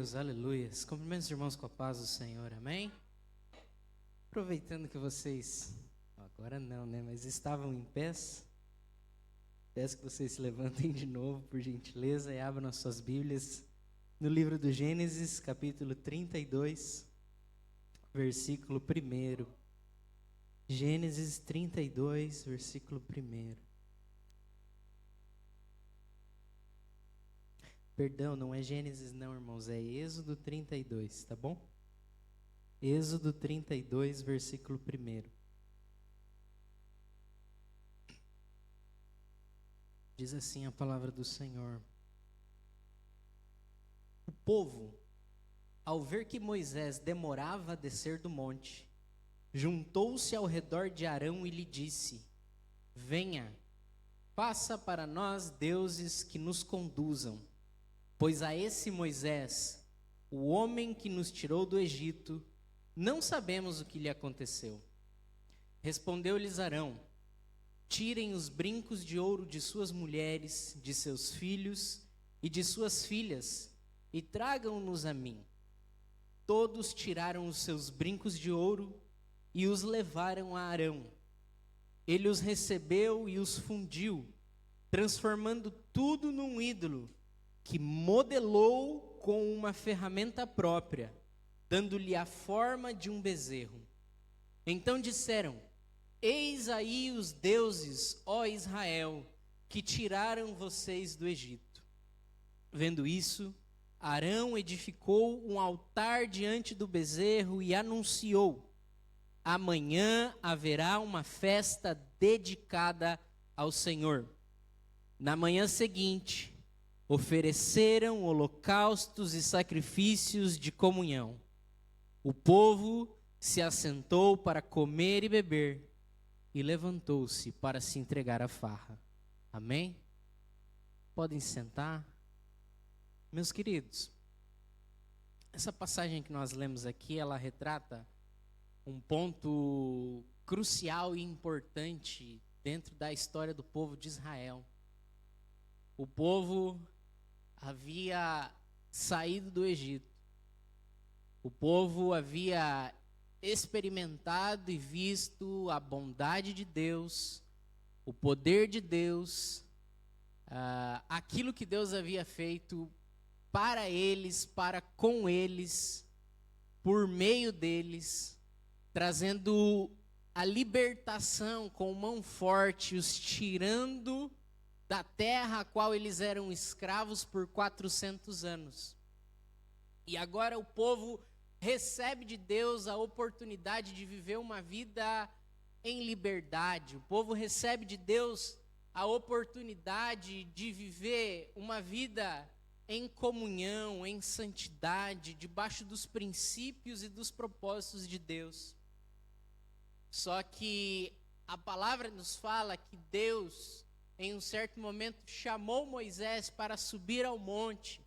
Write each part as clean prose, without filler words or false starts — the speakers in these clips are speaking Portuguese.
Deus, aleluias. Cumprimento os irmãos com a paz do Senhor, amém? Aproveitando que vocês, agora não, né? Mas estavam em pés, peço que vocês se levantem de novo, por gentileza, e abram as suas Bíblias no livro do Gênesis, capítulo 32, versículo 1. Gênesis 32, versículo 1. Perdão, não é Gênesis não, irmãos, é Êxodo 32, tá bom? Êxodo 32, versículo 1. Diz assim a palavra do Senhor. O povo, ao ver que Moisés demorava a descer do monte, juntou-se ao redor de Arão e lhe disse: Venha, faça para nós deuses que nos conduzam. Pois a esse Moisés, o homem que nos tirou do Egito, não sabemos o que lhe aconteceu. Respondeu-lhes Arão: Tirem os brincos de ouro de suas mulheres, de seus filhos e de suas filhas, e tragam-nos a mim. Todos tiraram os seus brincos de ouro e os levaram a Arão. Ele os recebeu e os fundiu, transformando tudo num ídolo, que modelou com uma ferramenta própria, dando-lhe a forma de um bezerro. Então disseram: Eis aí os deuses, ó Israel, que tiraram vocês do Egito. Vendo isso, Arão edificou um altar diante do bezerro e anunciou: Amanhã haverá uma festa dedicada ao Senhor. Na manhã seguinte, ofereceram holocaustos e sacrifícios de comunhão. O povo se assentou para comer e beber e levantou-se para se entregar à farra. Amém? Podem sentar. Meus queridos, essa passagem que nós lemos aqui, ela retrata um ponto crucial e importante dentro da história do povo de Israel. O povo havia saído do Egito. O povo havia experimentado e visto a bondade de Deus, o poder de Deus, aquilo que Deus havia feito para eles, para com eles, por meio deles, trazendo a libertação com mão forte, os tirando da terra a qual eles eram escravos por 400 anos. E agora o povo recebe de Deus a oportunidade de viver uma vida em liberdade. O povo recebe de Deus a oportunidade de viver uma vida em comunhão, em santidade, debaixo dos princípios e dos propósitos de Deus. Só que a palavra nos fala que Deus, em um certo momento, chamou Moisés para subir ao monte.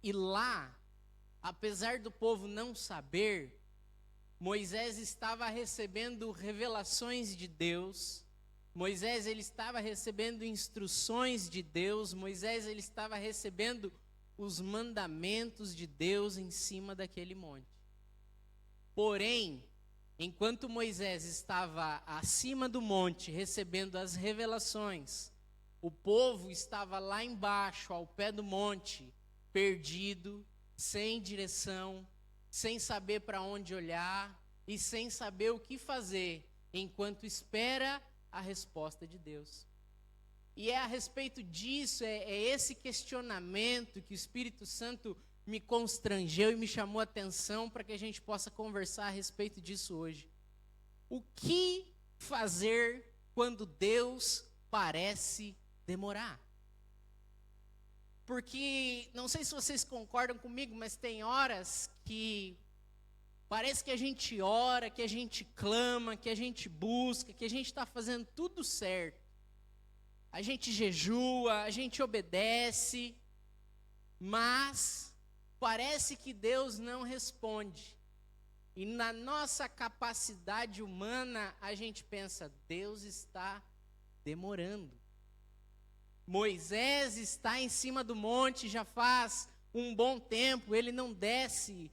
E lá, apesar do povo não saber, Moisés estava recebendo revelações de Deus. Moisés, ele estava recebendo instruções de Deus. Moisés, ele estava recebendo os mandamentos de Deus em cima daquele monte. Porém, enquanto Moisés estava acima do monte recebendo as revelações, o povo estava lá embaixo, ao pé do monte, perdido, sem direção, sem saber para onde olhar e sem saber o que fazer, enquanto espera a resposta de Deus. E é a respeito disso, é esse questionamento que o Espírito Santo me constrangeu e me chamou a atenção para que a gente possa conversar a respeito disso hoje. O que fazer quando Deus parece demorar? Porque, não sei se vocês concordam comigo, mas tem horas que parece que a gente ora, que a gente clama, que a gente busca, que a gente está fazendo tudo certo. A gente jejua, a gente obedece, mas parece que Deus não responde. E na nossa capacidade humana, a gente pensa: Deus está demorando. Moisés está em cima do monte já faz um bom tempo, ele não desce.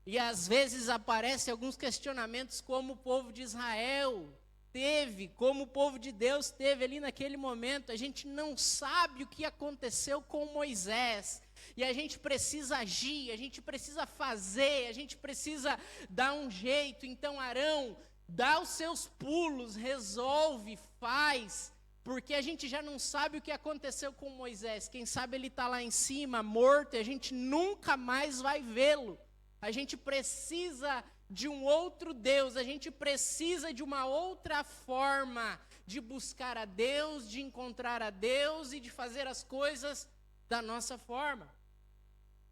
E às vezes aparecem alguns questionamentos como o povo de Israel teve, como o povo de Deus teve ali naquele momento. A gente não sabe o que aconteceu com Moisés. E a gente precisa agir, a gente precisa fazer, a gente precisa dar um jeito. Então Arão dá os seus pulos, resolve, faz, porque a gente já não sabe o que aconteceu com Moisés. Quem sabe ele está lá em cima, morto, e a gente nunca mais vai vê-lo. A gente precisa de um outro Deus, a gente precisa de uma outra forma de buscar a Deus, de encontrar a Deus e de fazer as coisas da nossa forma.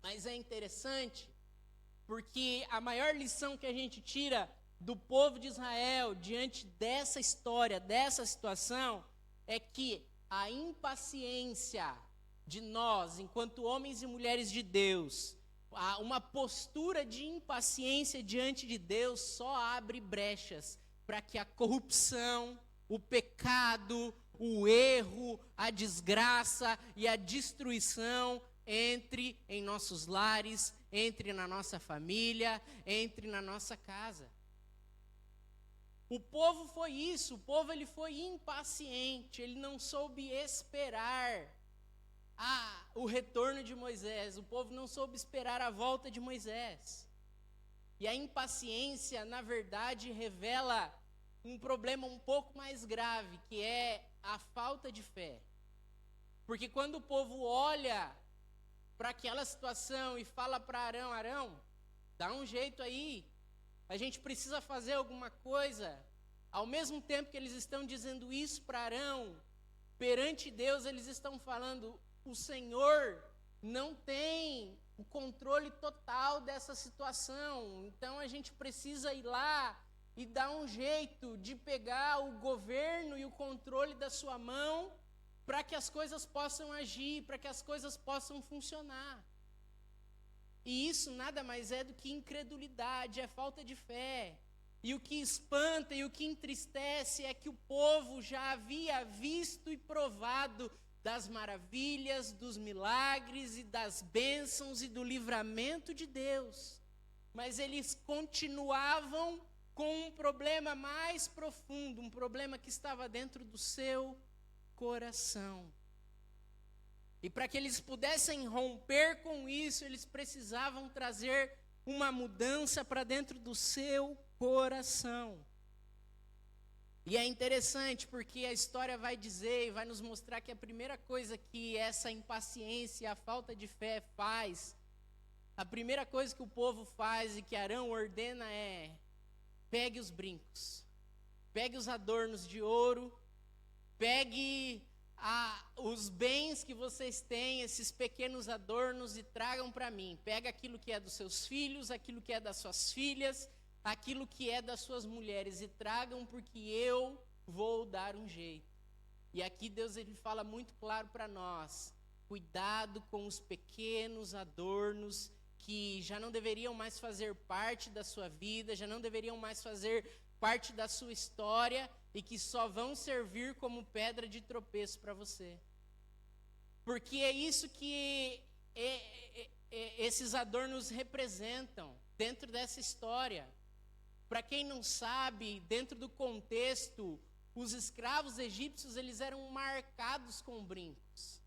Mas é interessante, porque a maior lição que a gente tira do povo de Israel diante dessa história, dessa situação, é que a impaciência de nós, enquanto homens e mulheres de Deus, uma postura de impaciência diante de Deus só abre brechas para que a corrupção, o pecado, o erro, a desgraça e a destruição entre em nossos lares, entre na nossa família, entre na nossa casa. O povo foi isso, o povo ele foi impaciente, ele não soube esperar o retorno de Moisés, o povo não soube esperar a volta de Moisés. E a impaciência, na verdade, revela um problema um pouco mais grave, que é a falta de fé. Porque quando o povo olha para aquela situação e fala para Arão, Arão, dá um jeito aí, a gente precisa fazer alguma coisa. Ao mesmo tempo que eles estão dizendo isso para Arão, perante Deus eles estão falando, o Senhor não tem o controle total dessa situação, então a gente precisa ir lá e dar um jeito de pegar o governo e o controle da sua mão para que as coisas possam agir, para que as coisas possam funcionar. E isso nada mais é do que incredulidade, é falta de fé. E o que espanta e o que entristece é que o povo já havia visto e provado das maravilhas, dos milagres e das bênçãos e do livramento de Deus. Mas eles continuavam com um problema mais profundo, um problema que estava dentro do seu coração. E para que eles pudessem romper com isso, eles precisavam trazer uma mudança para dentro do seu coração. E é interessante porque a história vai dizer e vai nos mostrar que a primeira coisa que essa impaciência e a falta de fé faz, a primeira coisa que o povo faz e que Arão ordena é: pegue os brincos, pegue os adornos de ouro, pegue os bens que vocês têm, esses pequenos adornos, e tragam para mim. Pega aquilo que é dos seus filhos, aquilo que é das suas filhas, aquilo que é das suas mulheres, e tragam, porque eu vou dar um jeito. E aqui Deus ele fala muito claro para nós: cuidado com os pequenos adornos que já não deveriam mais fazer parte da sua vida, já não deveriam mais fazer parte da sua história, e que só vão servir como pedra de tropeço para você. Porque é isso que esses adornos representam dentro dessa história. Para quem não sabe, dentro do contexto, os escravos egípcios eles eram marcados com brincos.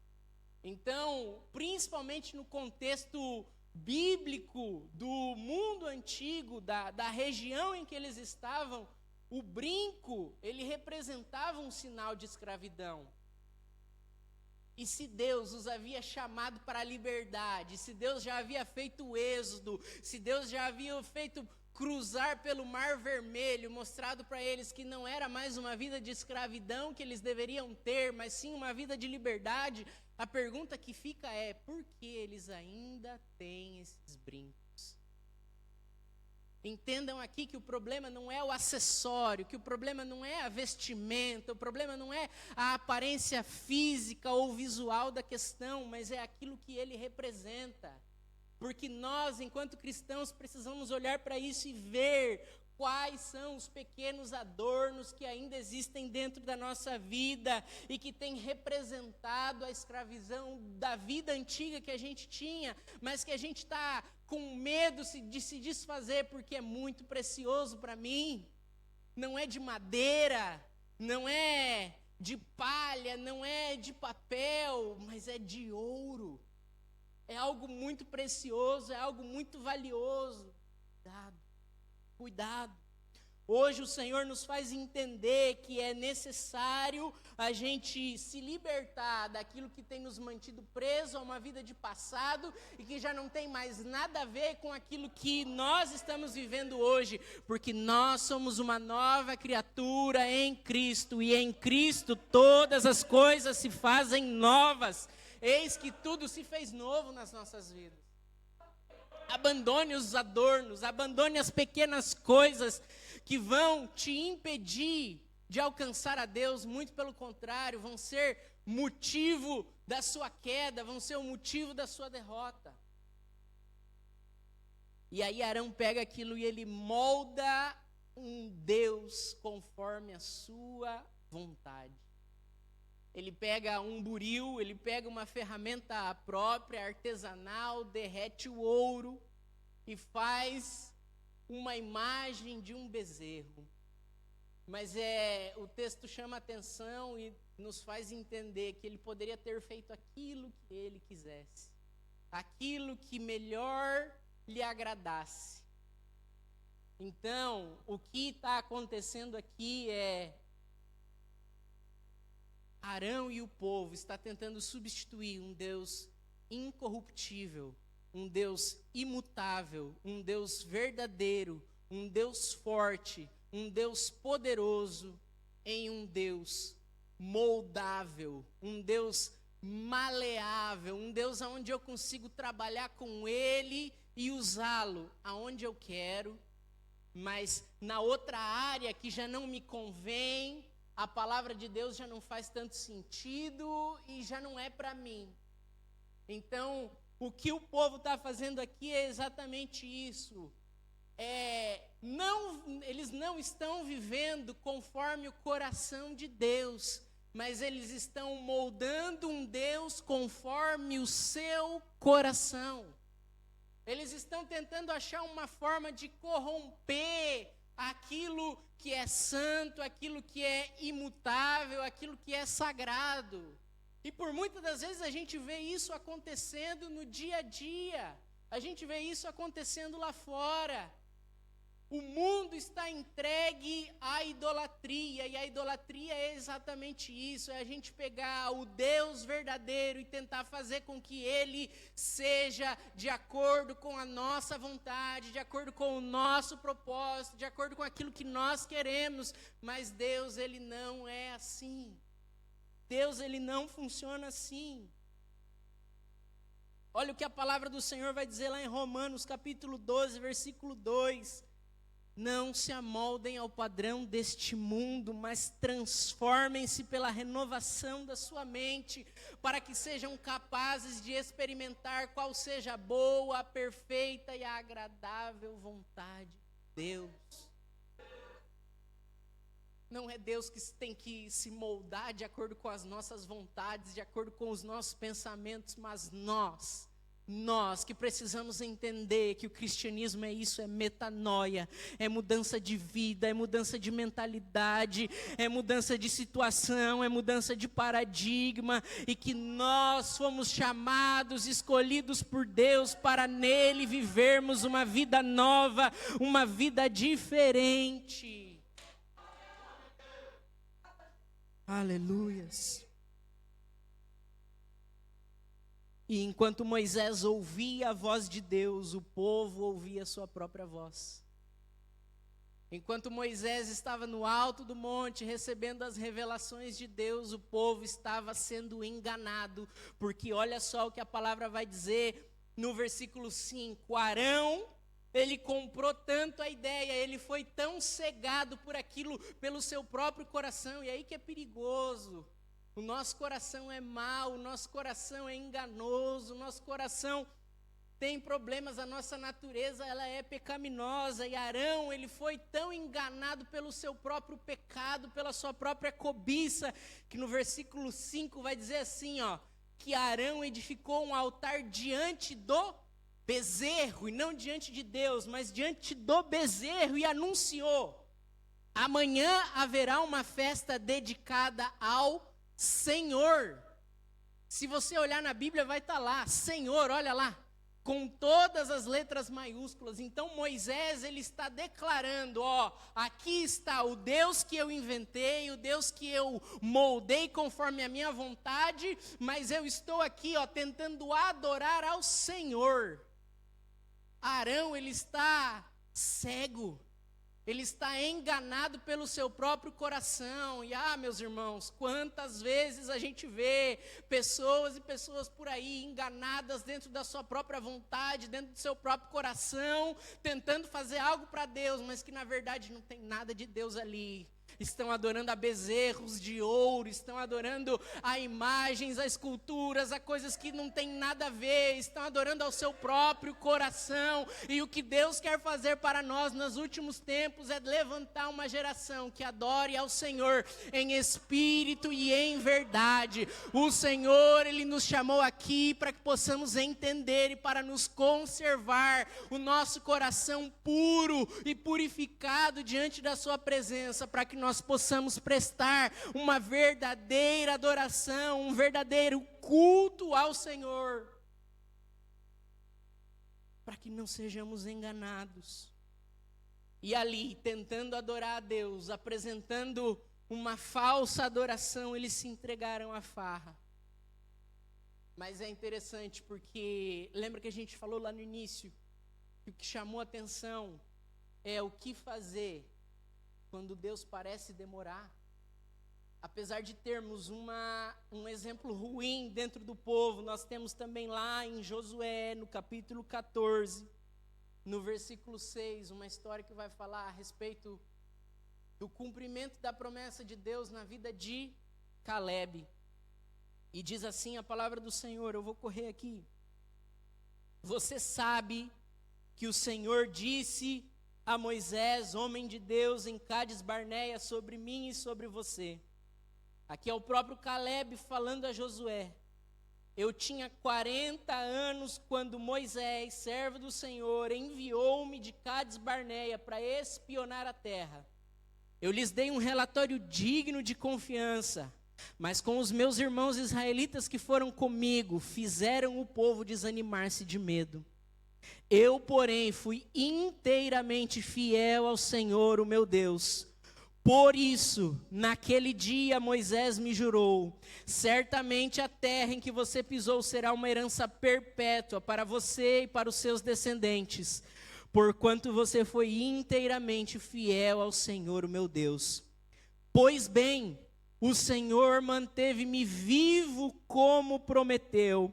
Então, principalmente no contexto bíblico do mundo antigo, da região em que eles estavam, o brinco, ele representava um sinal de escravidão. E se Deus os havia chamado para a liberdade, se Deus já havia feito o êxodo, se Deus já havia feito cruzar pelo Mar Vermelho, mostrado para eles que não era mais uma vida de escravidão que eles deveriam ter, mas sim uma vida de liberdade, a pergunta que fica é: por que eles ainda têm esses brincos? Entendam aqui que o problema não é o acessório, que o problema não é a vestimenta, o problema não é a aparência física ou visual da questão, mas é aquilo que ele representa. Porque nós, enquanto cristãos, precisamos olhar para isso e ver quais são os pequenos adornos que ainda existem dentro da nossa vida e que têm representado a escravidão da vida antiga que a gente tinha, mas que a gente está com medo de se desfazer porque é muito precioso para mim. Não é de madeira, não é de palha, não é de papel, mas é de ouro. É algo muito precioso, é algo muito valioso. Cuidado. Hoje o Senhor nos faz entender que é necessário a gente se libertar daquilo que tem nos mantido presos a uma vida de passado e que já não tem mais nada a ver com aquilo que nós estamos vivendo hoje, porque nós somos uma nova criatura em Cristo e em Cristo todas as coisas se fazem novas. Eis que tudo se fez novo nas nossas vidas. Abandone os adornos, abandone as pequenas coisas que vão te impedir de alcançar a Deus. Muito pelo contrário, vão ser motivo da sua queda, vão ser o motivo da sua derrota. E aí Arão pega aquilo e ele molda um Deus conforme a sua vontade. Ele pega um buril, ele pega uma ferramenta própria, artesanal, derrete o ouro e faz uma imagem de um bezerro. Mas o texto chama atenção e nos faz entender que ele poderia ter feito aquilo que ele quisesse, aquilo que melhor lhe agradasse. Então, o que está acontecendo aqui é Arão e o povo está tentando substituir um Deus incorruptível, um Deus imutável, um Deus verdadeiro, um Deus forte, um Deus poderoso, em um Deus moldável, um Deus maleável, um Deus onde eu consigo trabalhar com Ele e usá-lo aonde eu quero, mas na outra área que já não me convém, a palavra de Deus já não faz tanto sentido e já não é para mim. Então, o que o povo está fazendo aqui é exatamente isso. Eles não estão vivendo conforme o coração de Deus, mas eles estão moldando um Deus conforme o seu coração. Eles estão tentando achar uma forma de corromper aquilo que é santo, aquilo que é imutável, aquilo que é sagrado. E por muitas das vezes a gente vê isso acontecendo no dia a dia. A gente vê isso acontecendo lá fora. O mundo está entregue à idolatria, e a idolatria é exatamente isso, é a gente pegar o Deus verdadeiro e tentar fazer com que Ele seja de acordo com a nossa vontade, de acordo com o nosso propósito, de acordo com aquilo que nós queremos, mas Deus, Ele não é assim. Deus, Ele não funciona assim. Olha o que a palavra do Senhor vai dizer lá em Romanos, capítulo 12, versículo 2. Não se amoldem ao padrão deste mundo, mas transformem-se pela renovação da sua mente, para que sejam capazes de experimentar qual seja a boa, a perfeita e a agradável vontade de Deus. Não é Deus que tem que se moldar de acordo com as nossas vontades, de acordo com os nossos pensamentos, mas nós que precisamos entender que o cristianismo é isso, é metanoia, é mudança de vida, é mudança de mentalidade, é mudança de situação, é mudança de paradigma, e que nós fomos chamados, escolhidos por Deus para nele vivermos uma vida nova, uma vida diferente. Aleluias. E enquanto Moisés ouvia a voz de Deus, o povo ouvia a sua própria voz. Enquanto Moisés estava no alto do monte recebendo as revelações de Deus, o povo estava sendo enganado, porque olha só o que a palavra vai dizer no versículo 5, Arão, ele comprou tanto a ideia, ele foi tão cegado por aquilo, pelo seu próprio coração, e aí que é perigoso. O nosso coração é mau, o nosso coração é enganoso, o nosso coração tem problemas, a nossa natureza ela é pecaminosa, e Arão ele foi tão enganado pelo seu próprio pecado, pela sua própria cobiça, que no versículo 5 vai dizer assim, que Arão edificou um altar diante do bezerro, e não diante de Deus, mas diante do bezerro, e anunciou: amanhã haverá uma festa dedicada ao Senhor. Se você olhar na Bíblia vai estar lá, Senhor, olha lá, com todas as letras maiúsculas. Então Moisés ele está declarando, aqui está o Deus que eu inventei, o Deus que eu moldei conforme a minha vontade, mas eu estou aqui, tentando adorar ao Senhor. Arão ele está cego. Ele está enganado pelo seu próprio coração. E meus irmãos, quantas vezes a gente vê pessoas e pessoas por aí enganadas dentro da sua própria vontade, dentro do seu próprio coração, tentando fazer algo para Deus, mas que na verdade não tem nada de Deus ali. Estão adorando a bezerros de ouro, estão adorando a imagens, a esculturas, a coisas que não tem nada a ver, estão adorando ao seu próprio coração. E o que Deus quer fazer para nós nos últimos tempos é levantar uma geração que adore ao Senhor em espírito e em verdade. O Senhor, Ele nos chamou aqui para que possamos entender e para nos conservar o nosso coração puro e purificado diante da sua presença, para que nós possamos prestar uma verdadeira adoração, um verdadeiro culto ao Senhor, para que não sejamos enganados. E ali, tentando adorar a Deus, apresentando uma falsa adoração, eles se entregaram à farra. Mas é interessante porque, lembra que a gente falou lá no início, que o que chamou a atenção é o que fazer quando Deus parece demorar. Apesar de termos um exemplo ruim dentro do povo, nós temos também lá em Josué, no capítulo 14, no versículo 6, uma história que vai falar a respeito do cumprimento da promessa de Deus na vida de Calebe. E diz assim a palavra do Senhor, eu vou correr aqui. Você sabe que o Senhor disse a Moisés, homem de Deus, em Cádiz Barneia, sobre mim e sobre você. Aqui é o próprio Calebe falando a Josué. Eu tinha 40 anos quando Moisés, servo do Senhor, enviou-me de Cádiz Barneia para espionar a terra. Eu lhes dei um relatório digno de confiança, mas com os meus irmãos israelitas que foram comigo, fizeram o povo desanimar-se de medo. Eu, porém, fui inteiramente fiel ao Senhor, o meu Deus. Por isso, naquele dia Moisés me jurou: certamente a terra em que você pisou será uma herança perpétua para você e para os seus descendentes, porquanto você foi inteiramente fiel ao Senhor, o meu Deus. Pois bem, o Senhor manteve-me vivo como prometeu.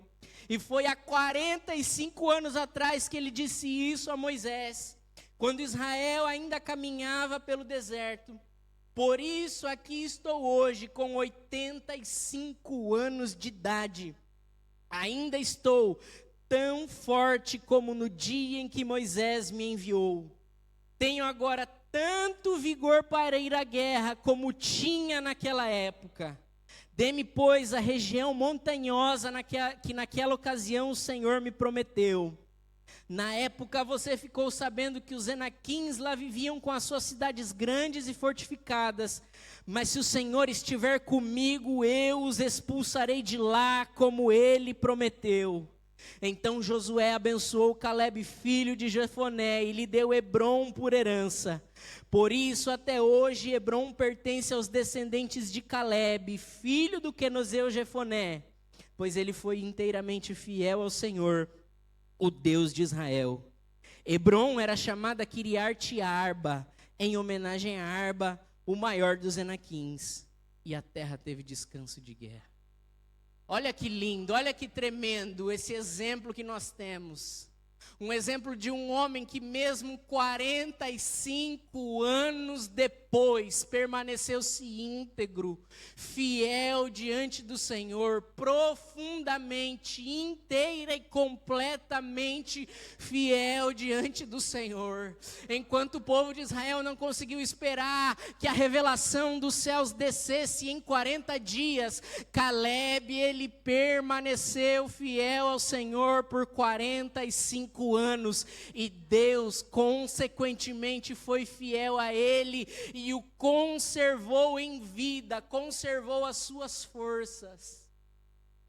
E foi há 45 anos atrás que ele disse isso a Moisés, quando Israel ainda caminhava pelo deserto. Por isso aqui estou hoje, com 85 anos de idade. Ainda estou tão forte como no dia em que Moisés me enviou. Tenho agora tanto vigor para ir à guerra como tinha naquela época. Dê-me, pois, a região montanhosa que naquela ocasião o Senhor me prometeu. Na época você ficou sabendo que os Enaquins lá viviam com as suas cidades grandes e fortificadas. Mas se o Senhor estiver comigo, eu os expulsarei de lá, como ele prometeu. Então Josué abençoou Calebe, filho de Jefoné, e lhe deu Hebrom por herança. Por isso, até hoje, Hebrom pertence aos descendentes de Calebe, filho do quenozeu Jefoné, pois ele foi inteiramente fiel ao Senhor, o Deus de Israel. Hebrom era chamada Kiriat Arba, em homenagem a Arba, o maior dos Enaquins, e a terra teve descanso de guerra. Olha que lindo, olha que tremendo esse exemplo que nós temos. Um exemplo de um homem que mesmo 45 anos depois permaneceu-se íntegro, fiel diante do Senhor, profundamente, inteira e completamente fiel diante do Senhor. Enquanto o povo de Israel não conseguiu esperar que a revelação dos céus descesse em 40 dias, Caleb, ele permaneceu fiel ao Senhor por 45 anos, e Deus consequentemente foi fiel a ele e o conservou em vida, conservou as suas forças.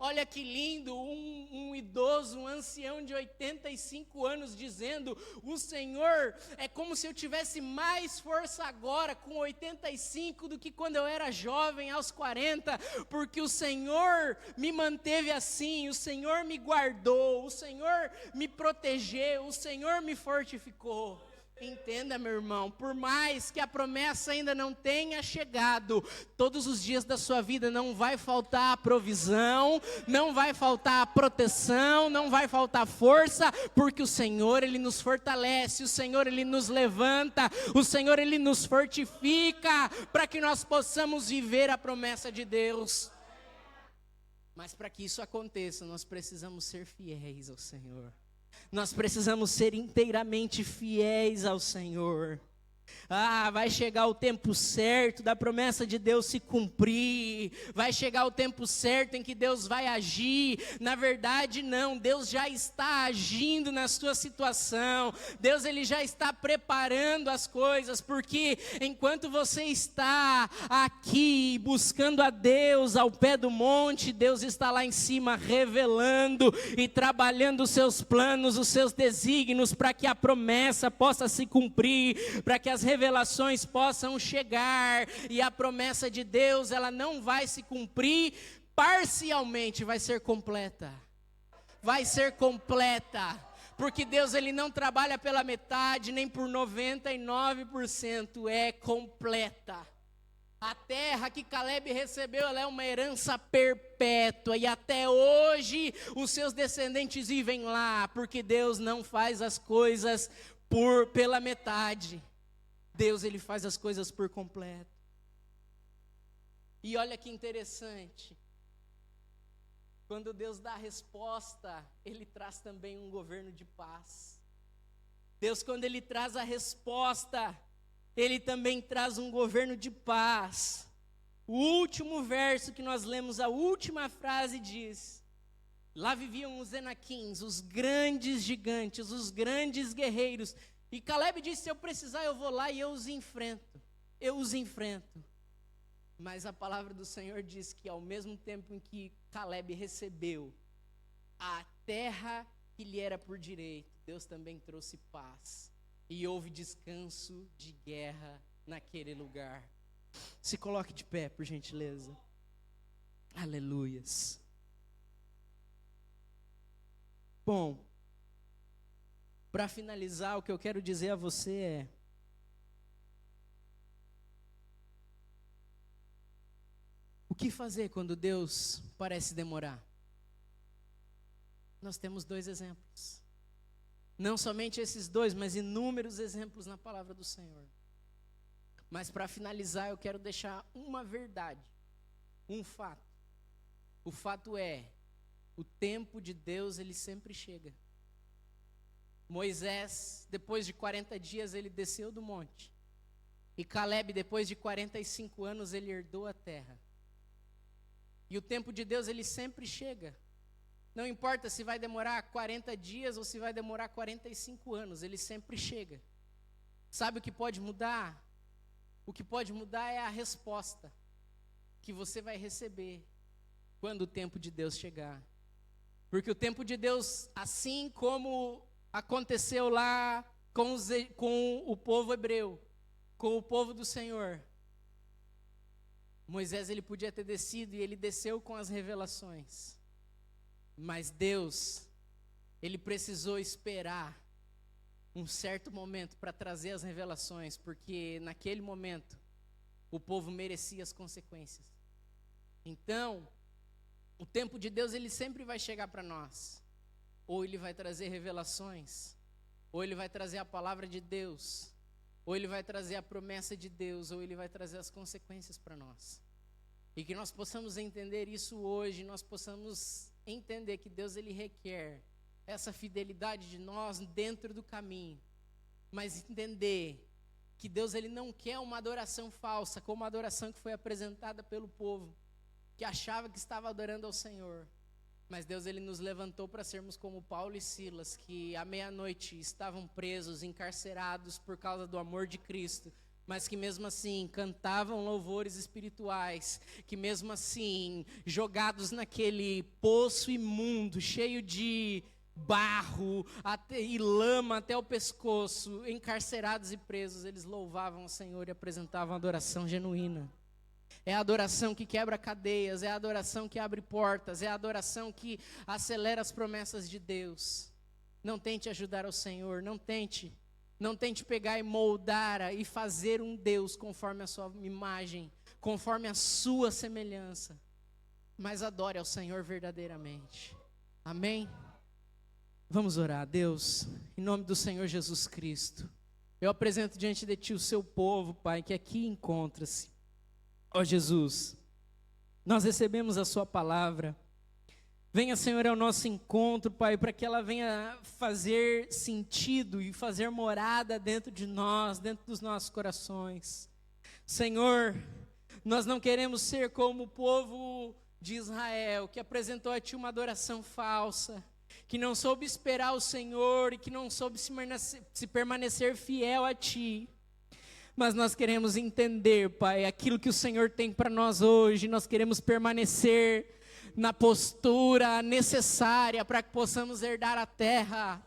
Olha que lindo, um idoso, um ancião de 85 anos dizendo: o Senhor, é como se eu tivesse mais força agora com 85 do que quando eu era jovem aos 40, porque o Senhor me manteve assim, o Senhor me guardou, o Senhor me protegeu, o Senhor me fortificou. Entenda, meu irmão, por mais que a promessa ainda não tenha chegado, todos os dias da sua vida não vai faltar a provisão, não vai faltar a proteção, não vai faltar força, porque o Senhor, Ele nos fortalece, o Senhor, Ele nos levanta, o Senhor, Ele nos fortifica, para que nós possamos viver a promessa de Deus. Mas para que isso aconteça, nós precisamos ser fiéis ao Senhor. Nós precisamos ser inteiramente fiéis ao Senhor. Vai chegar o tempo certo da promessa de Deus se cumprir, vai chegar o tempo certo em que Deus vai agir. Na verdade não, Deus já está agindo na sua situação, Deus ele já está preparando as coisas, porque enquanto você está aqui buscando a Deus ao pé do monte, Deus está lá em cima revelando e trabalhando os seus planos, os seus desígnios, para que a promessa possa se cumprir, para que as revelações possam chegar, e a promessa de Deus, ela não vai se cumprir parcialmente, vai ser completa, porque Deus ele não trabalha pela metade, nem por 99%, é completa. A terra que Caleb recebeu, ela é uma herança perpétua, e até hoje os seus descendentes vivem lá, porque Deus não faz as coisas pela metade. Deus ele faz as coisas por completo. E olha que interessante, quando Deus dá a resposta, Ele traz também um governo de paz. Deus, quando Ele traz a resposta, Ele também traz um governo de paz. O último verso que nós lemos, a última frase diz: lá viviam os Enaquins, os grandes gigantes, os grandes guerreiros. E Caleb disse: se eu precisar eu vou lá e eu os enfrento. Mas a palavra do Senhor diz que ao mesmo tempo em que Caleb recebeu a terra que lhe era por direito, Deus também trouxe paz. E houve descanso de guerra naquele lugar. Se coloque de pé, por gentileza. Aleluias. Bom, para finalizar, o que eu quero dizer a você é: o que fazer quando Deus parece demorar? Nós temos 2 exemplos. Não somente esses 2, mas inúmeros exemplos na palavra do Senhor. Mas para finalizar, eu quero deixar uma verdade, um fato. O fato é, o tempo de Deus, ele sempre chega. Moisés, depois de 40 dias, ele desceu do monte. E Caleb, depois de 45 anos, ele herdou a terra. E o tempo de Deus, ele sempre chega. Não importa se vai demorar 40 dias ou se vai demorar 45 anos, ele sempre chega. Sabe o que pode mudar? O que pode mudar é a resposta que você vai receber quando o tempo de Deus chegar. Porque o tempo de Deus, assim como aconteceu lá com o povo hebreu, com o povo do Senhor, Moisés ele podia ter descido e ele desceu com as revelações. Mas Deus, ele precisou esperar um certo momento para trazer as revelações, porque naquele momento o povo merecia as consequências. Então, o tempo de Deus ele sempre vai chegar para nós. ou ele vai trazer revelações, ou ele vai trazer a palavra de Deus, ou ele vai trazer a promessa de Deus, ou ele vai trazer as consequências para nós. E que nós possamos entender isso hoje, nós possamos entender que Deus ele requer essa fidelidade de nós dentro do caminho, mas entender que Deus ele não quer uma adoração falsa, como a adoração que foi apresentada pelo povo, que achava que estava adorando ao Senhor. Mas Deus ele nos levantou para sermos como Paulo e Silas, que à meia-noite estavam presos, encarcerados por causa do amor de Cristo, mas que mesmo assim cantavam louvores espirituais, que mesmo assim, jogados naquele poço imundo, cheio de barro e lama até o pescoço, encarcerados e presos, eles louvavam o Senhor e apresentavam adoração genuína. É a adoração que quebra cadeias, é a adoração que abre portas, é a adoração que acelera as promessas de Deus. Não tente ajudar ao Senhor, não tente pegar e moldar e fazer um Deus conforme a sua imagem, conforme a sua semelhança, mas adore ao Senhor verdadeiramente. Amém? Vamos orar. Deus, em nome do Senhor Jesus Cristo, eu apresento diante de Ti o Seu povo, Pai, que aqui encontra-se. Ó Jesus, nós recebemos a Sua palavra. Venha, Senhor, ao nosso encontro, Pai, para que ela venha fazer sentido e fazer morada dentro de nós, dentro dos nossos corações. Senhor, nós não queremos ser como o povo de Israel, que apresentou a Ti uma adoração falsa, que não soube esperar o Senhor e que não soube se permanecer fiel a Ti. Mas nós queremos entender, Pai, aquilo que o Senhor tem para nós hoje. Nós queremos permanecer na postura necessária para que possamos herdar a terra.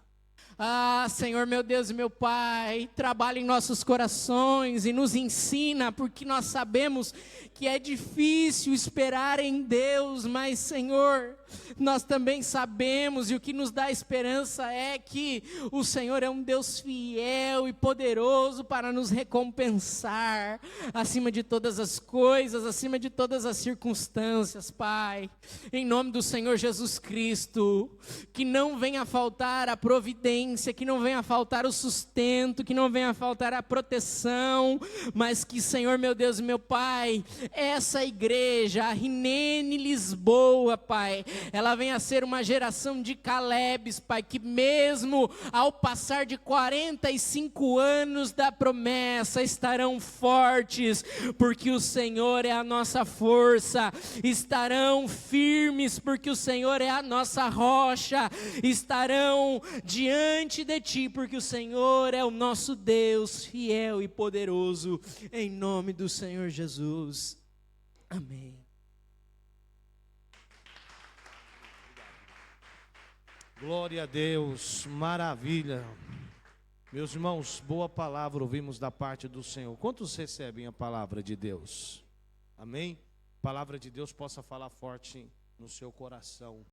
Ah, Senhor, meu Deus e meu Pai, trabalha em nossos corações e nos ensina, porque nós sabemos que é difícil esperar em Deus, mas, Senhor, nós também sabemos, e o que nos dá esperança é que o Senhor é um Deus fiel e poderoso para nos recompensar, acima de todas as coisas, acima de todas as circunstâncias, Pai. Em nome do Senhor Jesus Cristo, que não venha faltar a providência, que não venha faltar o sustento, que não venha faltar a proteção, mas que, Senhor, meu Deus e meu Pai, essa igreja, a Rinene Lisboa, Pai, ela venha a ser uma geração de Calebes, Pai, que mesmo ao passar de 45 anos da promessa, estarão fortes, porque o Senhor é a nossa força, estarão firmes, porque o Senhor é a nossa rocha, estarão diante de Ti, porque o Senhor é o nosso Deus fiel e poderoso, em nome do Senhor Jesus. Amém. Glória a Deus, maravilha. Meus irmãos, boa palavra ouvimos da parte do Senhor. Quantos recebem a palavra de Deus? Amém? A palavra de Deus possa falar forte no seu coração.